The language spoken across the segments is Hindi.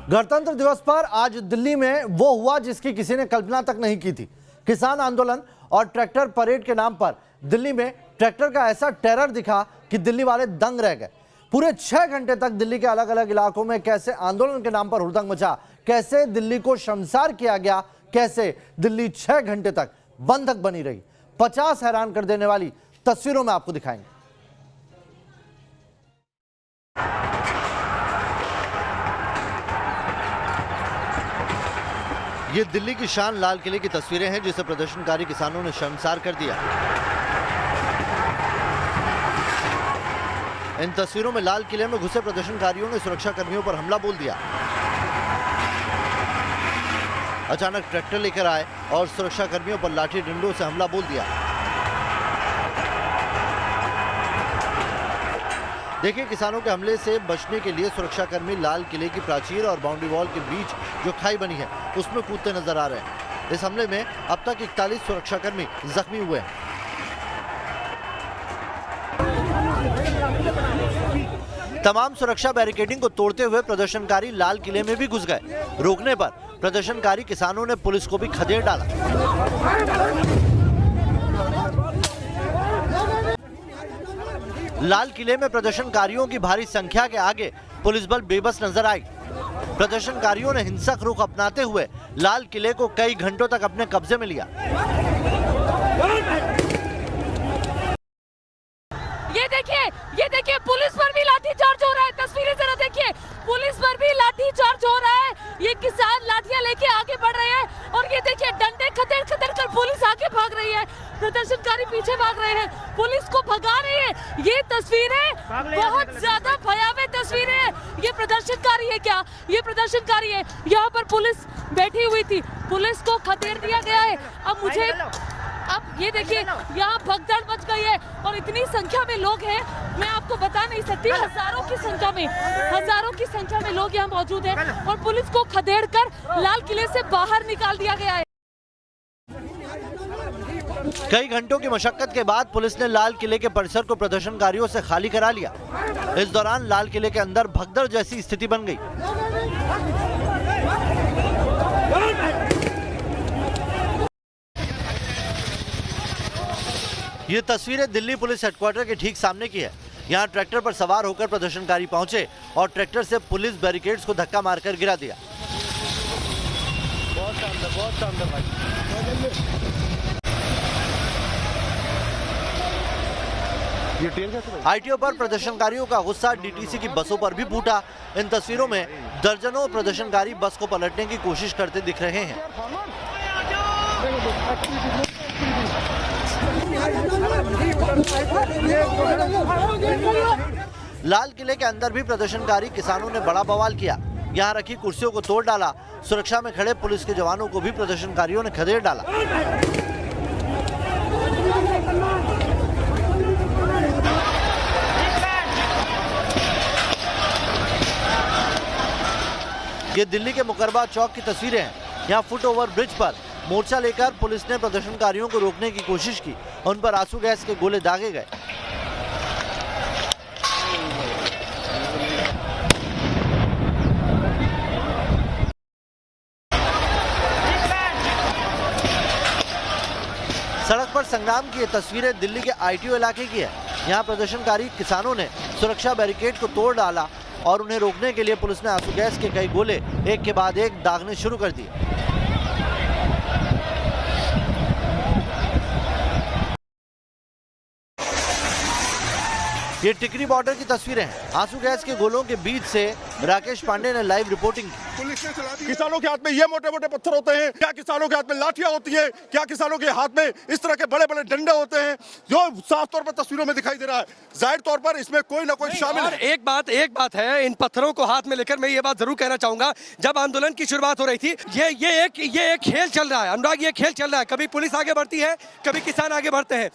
गणतंत्र दिवस पर आज दिल्ली में वो हुआ जिसकी किसी ने कल्पना तक नहीं की थी। किसान आंदोलन और ट्रैक्टर परेड के नाम पर दिल्ली में ट्रैक्टर का ऐसा टेरर दिखा कि दिल्ली वाले दंग रह गए। पूरे 6 घंटे तक दिल्ली के अलग अलग इलाकों में कैसे आंदोलन के नाम पर हुड़दंग मचा, कैसे दिल्ली को शर्मसार किया गया, कैसे दिल्ली 6 घंटे तक बंधक बनी रही। 50 हैरान कर देने वाली तस्वीरों में आपको दिखाएंगे। ये दिल्ली की शान लाल किले की तस्वीरें हैं जिसे प्रदर्शनकारी किसानों ने शर्मसार कर दिया। इन तस्वीरों में लाल किले में घुसे प्रदर्शनकारियों ने सुरक्षा कर्मियों पर हमला बोल दिया। अचानक ट्रैक्टर लेकर आए और सुरक्षा कर्मियों पर लाठी डंडों से हमला बोल दिया। देखिए, किसानों के हमले से बचने के लिए सुरक्षाकर्मी लाल किले की प्राचीर और बाउंड्री वॉल के बीच जो खाई बनी है उसमें कूदते नजर आ रहे हैं। इस हमले में अब तक 41 सुरक्षाकर्मी जख्मी हुए हैं। तमाम सुरक्षा बैरिकेडिंग को तोड़ते हुए प्रदर्शनकारी लाल किले में भी घुस गए। रोकने पर प्रदर्शनकारी किसानों ने पुलिस को भी खदेड़ डाला। लाल किले में प्रदर्शनकारियों की भारी संख्या के आगे पुलिस बल बेबस नजर आई। प्रदर्शनकारियों ने हिंसक रुख अपनाते हुए लाल किले को कई घंटों तक अपने कब्जे में लिया। ये देखिए पुलिस पर भी लाठीचार्ज हो रहा है। तस्वीरें जरा देखिए, पुलिस पर भी लाठीचार्ज हो रहा है। ये किसान लाठियां लेके आगे बढ़ रहे हैं और ये देखिए डंडे खदेड़ खदेड़ कर पुलिस आगे भाग रही है, प्रदर्शनकारी पीछे भाग रहे हैं, पुलिस को भगा रही है। ये तस्वीरें बहुत ज्यादा भयावह तस्वीरें हैं। ये प्रदर्शनकारी है क्या? ये प्रदर्शनकारी है। यहाँ पर पुलिस बैठी हुई थी, पुलिस को खदेड़ दिया गया है। अब ये देखिए यहाँ भगदड़ मच गई है और इतनी संख्या में लोग हैं, मैं आपको बता नहीं सकती। हजारों की संख्या में लोग यहाँ मौजूद हैं और पुलिस को खदेड़कर लाल किले से बाहर निकाल दिया गया है। कई घंटों की मशक्कत के बाद पुलिस ने लाल किले के परिसर को प्रदर्शनकारियों से खाली करा लिया। इस दौरान लाल किले के अंदर भगदड़ जैसी स्थिति बन गई। ये तस्वीरें दिल्ली पुलिस हेडक्वार्टर के ठीक सामने की है। यहाँ ट्रैक्टर पर सवार होकर प्रदर्शनकारी पहुंचे और ट्रैक्टर से पुलिस बैरिकेड्स को धक्का मारकर गिरा दिया। बहुत शानदार भाई। आईटीओ पर प्रदर्शनकारियों का गुस्सा डीटीसी की बसों पर भी फूटा। इन तस्वीरों में दर्जनों प्रदर्शनकारी बस को पलटने की कोशिश करते दिख रहे हैं। लाल किले के अंदर भी प्रदर्शनकारी किसानों ने बड़ा बवाल किया। यहाँ रखी कुर्सियों को तोड़ डाला। सुरक्षा में खड़े पुलिस के जवानों को भी प्रदर्शनकारियों ने खदेड़ डाला। ये दिल्ली के मुकरबा चौक की तस्वीरें हैं। यहाँ फुट ओवर ब्रिज पर मोर्चा लेकर पुलिस ने प्रदर्शनकारियों को रोकने की कोशिश की। उन पर आंसू गैस के गोले दागे गए। सड़क पर संग्राम की ये तस्वीरें दिल्ली के आईटीओ इलाके की है। यहाँ प्रदर्शनकारी किसानों ने सुरक्षा बैरिकेड को तोड़ डाला और उन्हें रोकने के लिए पुलिस ने आंसू गैस के कई गोले एक के बाद एक दागने शुरू कर दिए। ये टिकरी बॉर्डर की तस्वीरें हैं। आंसू गैस के गोलों के बीच से राकेश पांडे ने लाइव रिपोर्टिंग की। पुलिस ने चला दी। किसानों के हाथ में ये मोटे मोटे पत्थर होते हैं क्या? किसानों के हाथ में लाठियां होती है क्या? किसानों के हाथ में इस तरह के बड़े बड़े डंडे होते हैं जो साफ तौर पर तस्वीरों में दिखाई दे रहा है। जाहिर तौर पर इसमें कोई ना कोई शामिल है। एक बात है, इन पत्थरों को हाथ में लेकर मैं ये बात जरूर कहना चाहूंगा, जब आंदोलन की शुरुआत हो रही थी ये एक खेल चल रहा है अनुराग, ये खेल चल रहा है। कभी पुलिस आगे बढ़ती है, कभी किसान आगे बढ़ते हैं।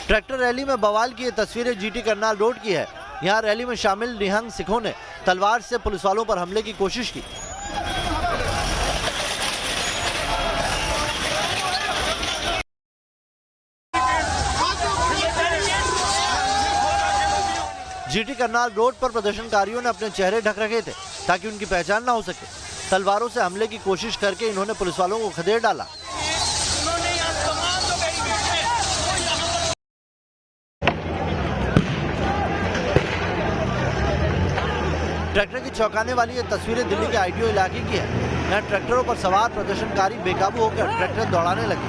ट्रैक्टर रैली में बवाल की ये तस्वीरें जीटी करनाल रोड की है। यहाँ रैली में शामिल निहंग सिखों ने तलवार से पुलिस वालों पर हमले की कोशिश की। जीटी करनाल रोड पर प्रदर्शनकारियों ने अपने चेहरे ढक रखे थे ताकि उनकी पहचान न हो सके। तलवारों से हमले की कोशिश करके इन्होंने पुलिस वालों को खदेड़ डाला। ट्रैक्टर की चौंकाने वाली ये तस्वीरें दिल्ली के आईटीओ इलाके की है। यहाँ ट्रैक्टरों पर सवार प्रदर्शनकारी बेकाबू होकर ट्रैक्टर दौड़ाने लगे।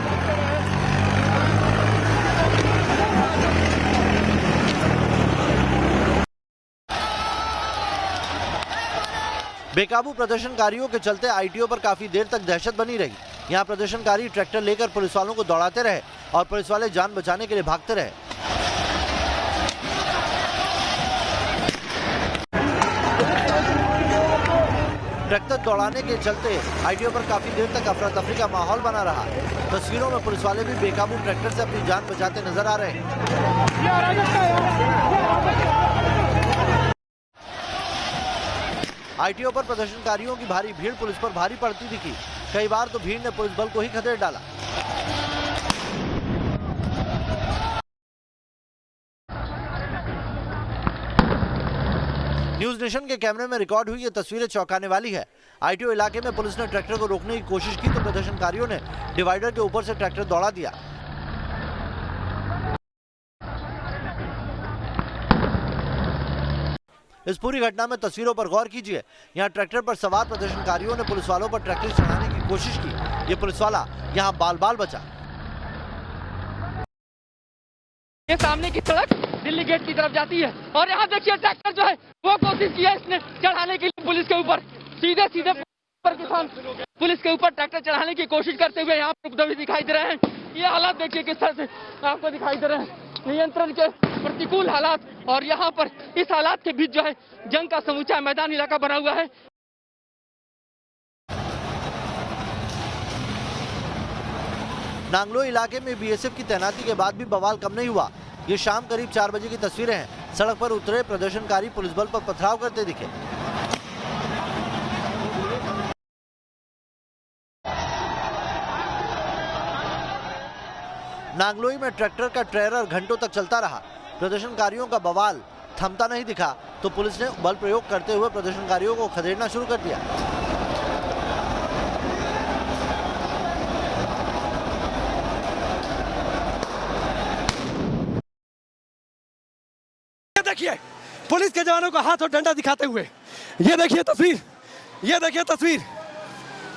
बेकाबू प्रदर्शनकारियों के चलते आईटीओ पर काफी देर तक दहशत बनी रही। यहाँ प्रदर्शनकारी ट्रैक्टर लेकर पुलिस वालों को दौड़ाते रहे और पुलिस वाले जान बचाने के लिए भागते रहे। ट्रैक्टर दौड़ाने के चलते आईटीओ पर काफी देर तक अफरा तफरी का माहौल बना रहा। तस्वीरों में पुलिस वाले भी बेकाबू ट्रैक्टर से अपनी जान बचाते नजर आ रहे हैं। आईटीओ पर प्रदर्शनकारियों की भारी भीड़ पुलिस पर भारी पड़ती दिखी। कई बार तो भीड़ ने पुलिस बल को ही खदेड़ डाला। न्यूज नेशन के कैमरे में रिकॉर्ड हुई ये तस्वीरें चौंकाने वाली है। आईटीओ इलाके में पुलिस ने ट्रैक्टर को रोकने की कोशिश की तो प्रदर्शनकारियों ने डिवाइडर के ऊपर से ट्रैक्टर दौड़ा दिया। इस पूरी घटना में तस्वीरों पर गौर कीजिए। यहाँ ट्रैक्टर पर सवार प्रदर्शनकारियों ने पुलिस वालों पर ट्रैक्टर चढ़ाने की कोशिश की। ये पुलिस वाला यहाँ बाल बाल बचा। ये सामने की सड़क दिल्ली गेट की तरफ जाती है और यहाँ देखिए ट्रैक्टर जो है वो कोशिश की है इसने चढ़ाने के लिए पुलिस के ऊपर सीधे किसान पुलिस के ऊपर ट्रैक्टर चढ़ाने की कोशिश करते हुए यहाँ पर दिखाई दे रहे हैं। ये हालात देखिए किस तरह से आपको दिखाई दे रहे हैं, नियंत्रण के प्रतिकूल हालात। और यहाँ पर इस हालात के बीच जो है जंग का समूचा मैदान इलाका बना हुआ है। नांगलो इलाके में बीएसएफ की तैनाती के बाद भी बवाल कम नहीं हुआ। ये शाम करीब 4 बजे की तस्वीरें हैं। सड़क पर उतरे प्रदर्शनकारी पुलिस बल पर पथराव करते दिखे। नांगलोई में ट्रैक्टर का ट्रेलर घंटों तक चलता रहा। प्रदर्शनकारियों का बवाल थमता नहीं दिखा तो पुलिस ने बल प्रयोग करते हुए प्रदर्शनकारियों को खदेड़ना शुरू कर दिया। देखिए पुलिस के जवानों को हाथ और डंडा दिखाते हुए ये देखिए तस्वीर, ये देखिए तस्वीर,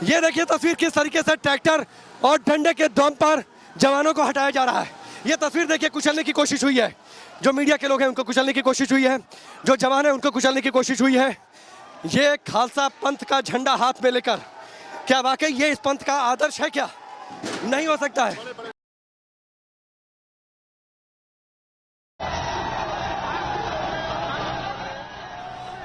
ये देखिए तस्वीर किस तरीके से ट्रैक्टर और डंडे के दम पर जवानों को हटाया जा रहा है। ये तस्वीर देखिए कुचलने की कोशिश हुई है। जो मीडिया के लोग हैं उनको कुचलने की कोशिश हुई है, जो जवान है उनको कुचलने की कोशिश हुई है। ये खालसा पंथ का झंडा हाथ में लेकर क्या वाकई ये इस पंथ का आदर्श है? क्या नहीं हो सकता है।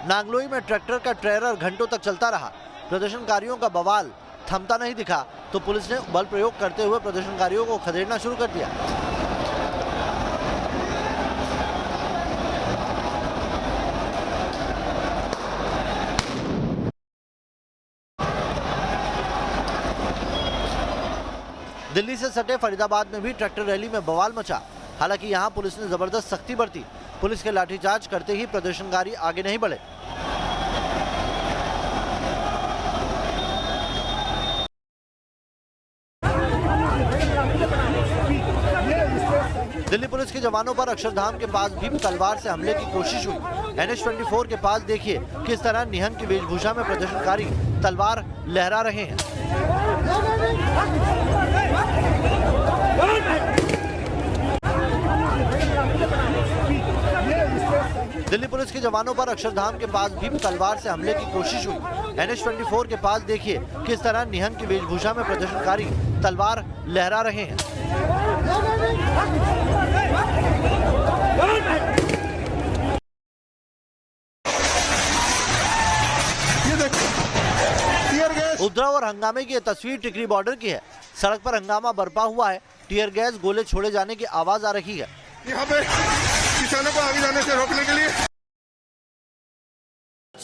नांगलोई में ट्रैक्टर का ट्रेलर घंटों तक चलता रहा। प्रदर्शनकारियों का बवाल थमता नहीं दिखा तो पुलिस ने बल प्रयोग करते हुए प्रदर्शनकारियों को खदेड़ना शुरू कर दिया। दिल्ली से सटे फरीदाबाद में भी ट्रैक्टर रैली में बवाल मचा। हालांकि यहां पुलिस ने जबरदस्त सख्ती बरती। पुलिस के लाठीचार्ज करते ही प्रदर्शनकारी आगे नहीं बढ़े। दिल्ली पुलिस के जवानों पर अक्षरधाम के पास भी तलवार से हमले की कोशिश हुई। NH-24 के पास देखिए किस तरह निहंग की वेशभूषा में प्रदर्शनकारी तलवार लहरा रहे हैं। दिल्ली पुलिस के जवानों पर अक्षरधाम के पास भी तलवार से हमले की कोशिश हुई। NH-24 के पास देखिए किस तरह निहंग की वेशभूषा में प्रदर्शनकारी तलवार लहरा रहे हैं। उपद्रव और हंगामे की यह तस्वीर टिकरी बॉर्डर की है। सड़क पर हंगामा बरपा हुआ है। टीयर गैस गोले छोड़े जाने की आवाज आ रही है। यहाँ पे किसानों को आगे जाने से रोकने के लिए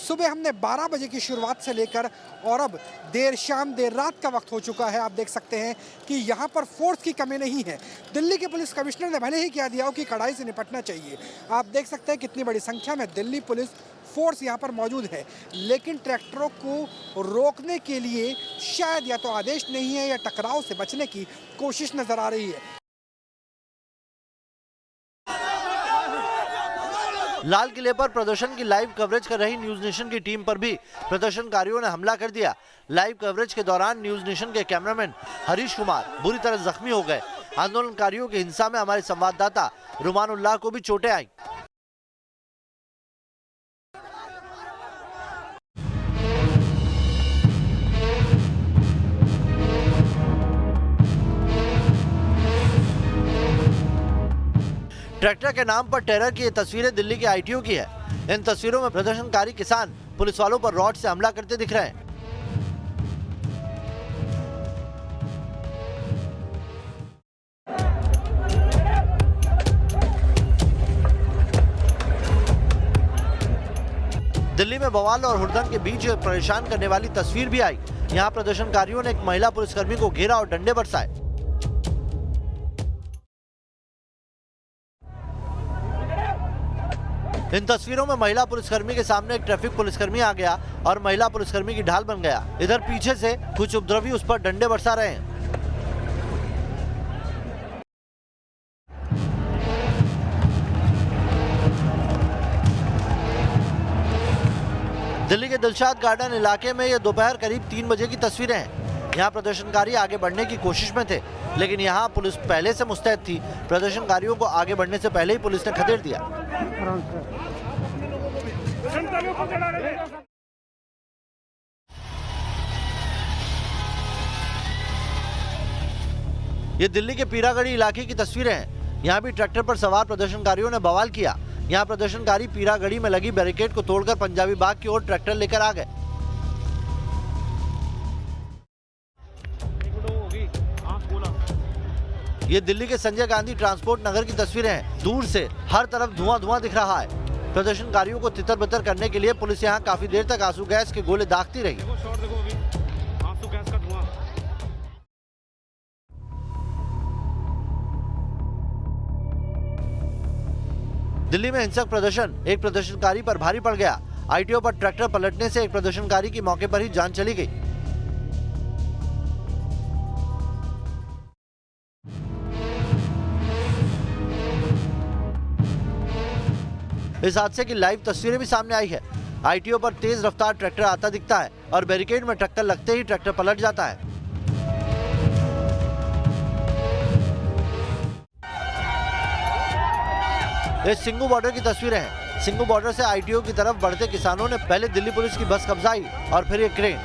सुबह हमने 12 बजे की शुरुआत से लेकर और अब देर शाम देर रात का वक्त हो चुका है। आप देख सकते हैं कि यहाँ पर फोर्स की कमी नहीं है। दिल्ली के पुलिस कमिश्नर ने भले ही कह दिया हो कि कड़ाई से निपटना चाहिए, आप देख सकते हैं कितनी बड़ी संख्या में दिल्ली पुलिस फोर्स यहाँ पर मौजूद है, लेकिन ट्रैक्टरों को रोकने के लिए शायद या तो आदेश नहीं है या टकराव से बचने की कोशिश नजर आ रही है। लाल किले पर प्रदर्शन की लाइव कवरेज कर रही न्यूज नेशन की टीम पर भी प्रदर्शनकारियों ने हमला कर दिया। लाइव कवरेज के दौरान न्यूज नेशन के कैमरामैन हरीश कुमार बुरी तरह जख्मी हो गए। आंदोलनकारियों की हिंसा में हमारे संवाददाता रुमानुल्लाह को भी चोटें आई। ट्रैक्टर के नाम पर टेरर की ये तस्वीरें दिल्ली के आईटीओ की है। इन तस्वीरों में प्रदर्शनकारी किसान पुलिस वालों पर रॉड से हमला करते दिख रहे हैं। दिल्ली में बवाल और हुड़दंग के बीच परेशान करने वाली तस्वीर भी आई। यहाँ प्रदर्शनकारियों ने एक महिला पुलिसकर्मी को घेरा और डंडे बरसाए। इन तस्वीरों में महिला पुलिसकर्मी के सामने एक ट्रैफिक पुलिसकर्मी आ गया और महिला पुलिसकर्मी की ढाल बन गया। इधर पीछे से कुछ उपद्रवी उस पर डंडे बरसा रहे हैं। दिल्ली के दिलशाद गार्डन इलाके में ये दोपहर करीब 3 बजे की तस्वीरें हैं। यहाँ प्रदर्शनकारी आगे बढ़ने की कोशिश में थे, लेकिन यहाँ पुलिस पहले से मुस्तैद थी। प्रदर्शनकारियों को आगे बढ़ने से पहले ही पुलिस ने खदेड़ दिया। ये दिल्ली के पीरागढ़ी इलाके की तस्वीरें हैं। यहाँ भी ट्रैक्टर पर सवार प्रदर्शनकारियों ने बवाल किया। यहाँ प्रदर्शनकारी पीरागढ़ी में लगी बैरिकेड को तोड़कर पंजाबी बाग की ओर ट्रैक्टर लेकर आ गए। ये दिल्ली के संजय गांधी ट्रांसपोर्ट नगर की तस्वीरें हैं। दूर से हर तरफ धुआं धुआं दिख रहा है। प्रदर्शनकारियों को तितर बितर करने के लिए पुलिस यहाँ काफी देर तक आंसू गैस के गोले दागती रही। दिल्ली में हिंसक प्रदर्शन एक प्रदर्शनकारी पर भारी पड़ गया। आईटीओ पर ट्रैक्टर पलटने से एक प्रदर्शनकारी की मौके पर ही जान चली गई। इस हादसे की लाइव तस्वीरें भी सामने आई है। आईटीओ पर तेज रफ्तार ट्रैक्टर आता दिखता है और बैरिकेड में टक्कर लगते ही ट्रैक्टर पलट जाता है। ये सिंगू बॉर्डर की तस्वीरें हैं। सिंगू बॉर्डर से आईटीओ की तरफ बढ़ते किसानों ने पहले दिल्ली पुलिस की बस कब्जाई और फिर ये क्रेन।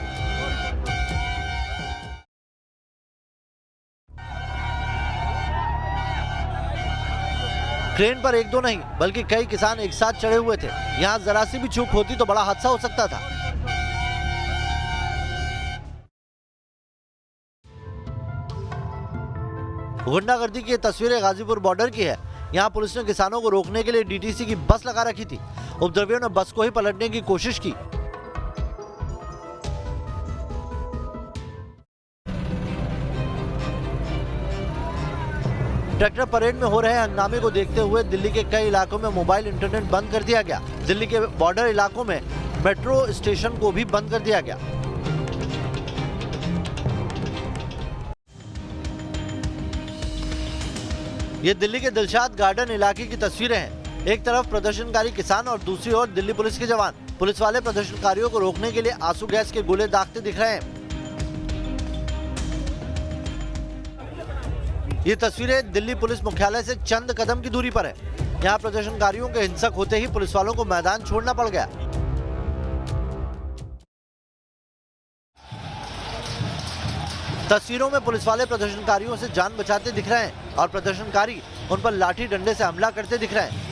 क्रेन पर एक दो नहीं बल्कि कई किसान एक साथ चढ़े हुए थे। यहाँ जरा सी भी चूक होती तो बड़ा हादसा हो सकता था। गुंडागर्दी की तस्वीरें गाजीपुर बॉर्डर की है। यहाँ पुलिस ने किसानों को रोकने के लिए डीटीसी की बस लगा रखी थी। उपद्रवियों ने बस को ही पलटने की कोशिश की। ट्रैक्टर परेड में हो रहे हंगामे को देखते हुए दिल्ली के कई इलाकों में मोबाइल इंटरनेट बंद कर दिया गया। दिल्ली के बॉर्डर इलाकों में मेट्रो स्टेशन को भी बंद कर दिया गया। ये दिल्ली के दिलशाद गार्डन इलाके की तस्वीरें हैं। एक तरफ प्रदर्शनकारी किसान और दूसरी ओर दिल्ली पुलिस के जवान। पुलिस वाले प्रदर्शनकारियों को रोकने के लिए आंसू गैस के गोले दागते दिख रहे हैं। ये तस्वीरें दिल्ली पुलिस मुख्यालय से चंद कदम की दूरी पर है। यहाँ प्रदर्शनकारियों के हिंसक होते ही पुलिस वालों को मैदान छोड़ना पड़ गया। तस्वीरों में पुलिस वाले प्रदर्शनकारियों से जान बचाते दिख रहे हैं और प्रदर्शनकारी उन पर लाठी डंडे से हमला करते दिख रहे हैं।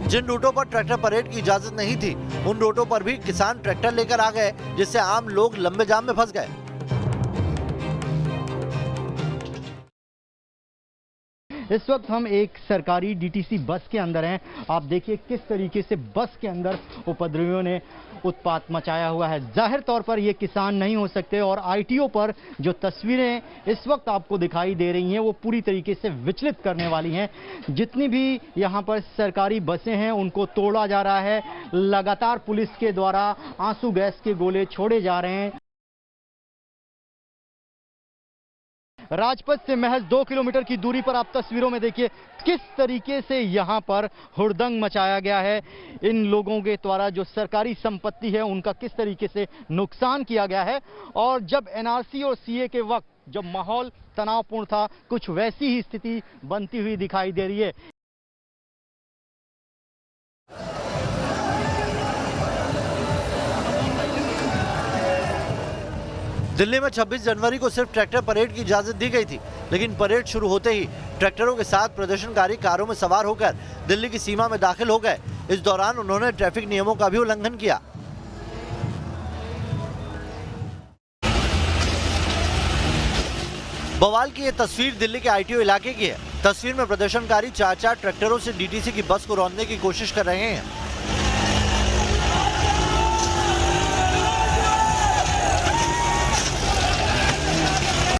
जिन रूटों पर ट्रैक्टर परेड की इजाजत नहीं थी, उन रूटों पर भी किसान ट्रैक्टर लेकर आ गए, जिससे आम लोग लंबे जाम में फंस गए। इस वक्त हम एक सरकारी डीटीसी बस के अंदर हैं। आप देखिए किस तरीके से बस के अंदर उपद्रवियों ने उत्पात मचाया हुआ है। जाहिर तौर पर ये किसान नहीं हो सकते और आईटीओ पर जो तस्वीरें इस वक्त आपको दिखाई दे रही हैं वो पूरी तरीके से विचलित करने वाली हैं। जितनी भी यहाँ पर सरकारी बसें हैं उनको तोड़ा जा रहा है। लगातार पुलिस के द्वारा आंसू गैस के गोले छोड़े जा रहे हैं। राजपथ से महज 2 किलोमीटर की दूरी पर आप तस्वीरों में देखिए किस तरीके से यहां पर हुड़दंग मचाया गया है। इन लोगों के द्वारा जो सरकारी संपत्ति है उनका किस तरीके से नुकसान किया गया है। और जब एनआरसी और सीए के वक्त जब माहौल तनावपूर्ण था, कुछ वैसी ही स्थिति बनती हुई दिखाई दे रही है। दिल्ली में 26 जनवरी को सिर्फ ट्रैक्टर परेड की इजाजत दी गई थी, लेकिन परेड शुरू होते ही ट्रैक्टरों के साथ प्रदर्शनकारी कारों में सवार होकर दिल्ली की सीमा में दाखिल हो गए। इस दौरान उन्होंने ट्रैफिक नियमों का भी उल्लंघन किया। बवाल की यह तस्वीर दिल्ली के आईटीओ इलाके की है। तस्वीर में प्रदर्शनकारी 4 ट्रैक्टरों से डीटीसी की बस को रौंदने की कोशिश कर रहे हैं।